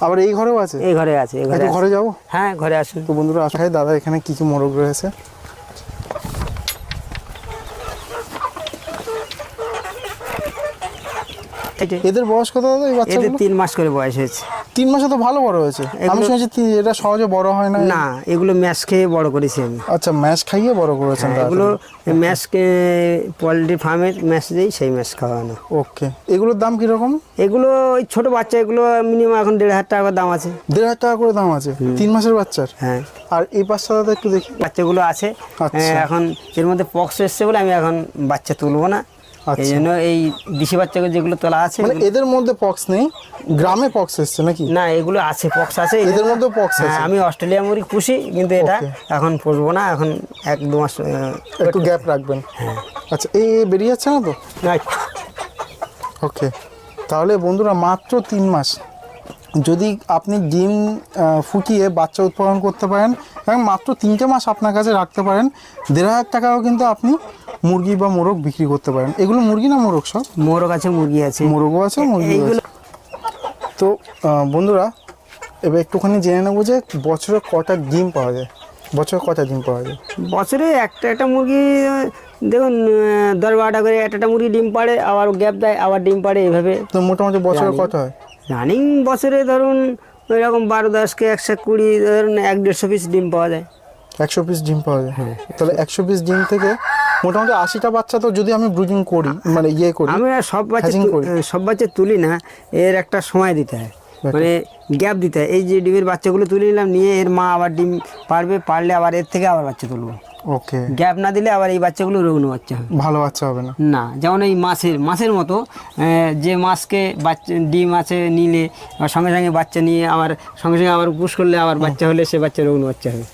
আবার এই ঘরেও আছে? এই ঘরে আছে, এই ঘরে। ঘরে যাবো? হ্যাঁ, ঘরে আসুন। তো বন্ধুরা আশা করি দাদা এখানে কি কি মোরগ রয়েছে। এদের বয়স কত দাদা এই বাচ্চাগুলো? এদের 3 মাস করে বয়স হয়েছে। 3 মাসে তো ভালো বড় হয়েছে। আমি শুনেছি এটা সহজে বড় হয় না। না, এগুলো ম্যাশ খেয়ে বড় করেছি আমি। আচ্ছা, ম্যাশ খাইয়ে বড় করেছেন? এগুলো ম্যাশকে পোলট্রি ফার্মের ম্যাশ দিই, সেই ম্যাশ খাওয়ানো। ওকে, এগুলোর দাম কিরকম? এগুলো ওই ছোট বাচ্চা, এগুলো মিনিমাম এখন 1,500 টাকা দাম আছে। 1,500 টাকা করে দাম আছে 3 মাসের বাচ্চার? হ্যাঁ। আর এই বাচ্চা দাদা একটু দেখি। বাচ্চাগুলো আছে। এখন এর মধ্যে পক্স এসছে বলে আমি এখন বাচ্চা তুলবো না। এই জন্য এই দেশি বাচ্চাগুলো যেগুলো তোলা আছে, মানে এদের মধ্যে পক্স নেই, গ্রামে পক্স এসছে নাকি? না, এগুলো আছে, পক্স আছে এদের মধ্যে পক্স আছে। আমি অস্ট্রেলিয়া মুরগি পুষি, কিন্তু এটা এখন পুষবো না, এখন 1-2 মাস একটু গ্যাপ রাখবেন। আচ্ছা, এই বেরিয়ে যাচ্ছে না তো? না। ওকে, তাহলে বন্ধুরা মাত্র 3 মাস যদি আপনি ডিম ফুটিয়ে বাচ্চা উৎপাদন করতে পারেন এবং মাত্র 3টে মাস আপনার কাছে রাখতে পারেন, 1,500 টাকাও কিন্তু আপনি মুরগি বা মোরগ বিক্রি করতে পারেন। এগুলো মুরগি না মোরগ? সব মোরগ আছে, মুরগি আছে, মোরগও আছে, মুরগি আছে। তো বন্ধুরা এবার একটুখানি জেনে নেবো যে বছরে কটা ডিম পাওয়া যায়? বছরে কটা ডিম পাওয়া যায়? বছরে একটা মুরগি দেখুন 10-12টা করে একটা মুরগি ডিম পাড়ে, আবার গ্যাপ দেয়, আবার ডিম পাড়ে, এইভাবে। তো মোটামুটি বছরে কত হয়? রানিং বছরে ধরুন ওই রকম 12-10কে 120, ধরুন 100-150 পিস ডিম পাওয়া যায়। 100 পিস ডিম পাওয়া যায়? তাহলে 100 পিস ডিম থেকে মোটামুটি 80টা বাচ্চা তো যদি আমি ব্রুডিং করি, মানে করি, আমি সব বাচ্চা তুলি না, এর একটা সময় দিতে হয়, মানে গ্যাপ দিতে হয়। এই যে ডিমের বাচ্চাগুলো তুলে নিলাম, নিয়ে এর মা আবার ডিম পারলে আবার এর থেকে আবার বাচ্চা তুলবো। ওকে, গ্যাপ না দিলে আবার এই বাচ্চাগুলো রোগনো বাচ্চা হবে, ভালো বাচ্চা হবে না। না, যেমন এই মাছের মতো, যে মাছকে বাচ্চা ডিম আছে নিলে সঙ্গে সঙ্গে বাচ্চা নিয়ে আবার সঙ্গে সঙ্গে আবার পুষ করলে আবার বাচ্চা হলে সে বাচ্চা রোগনো বাচ্চা হবে।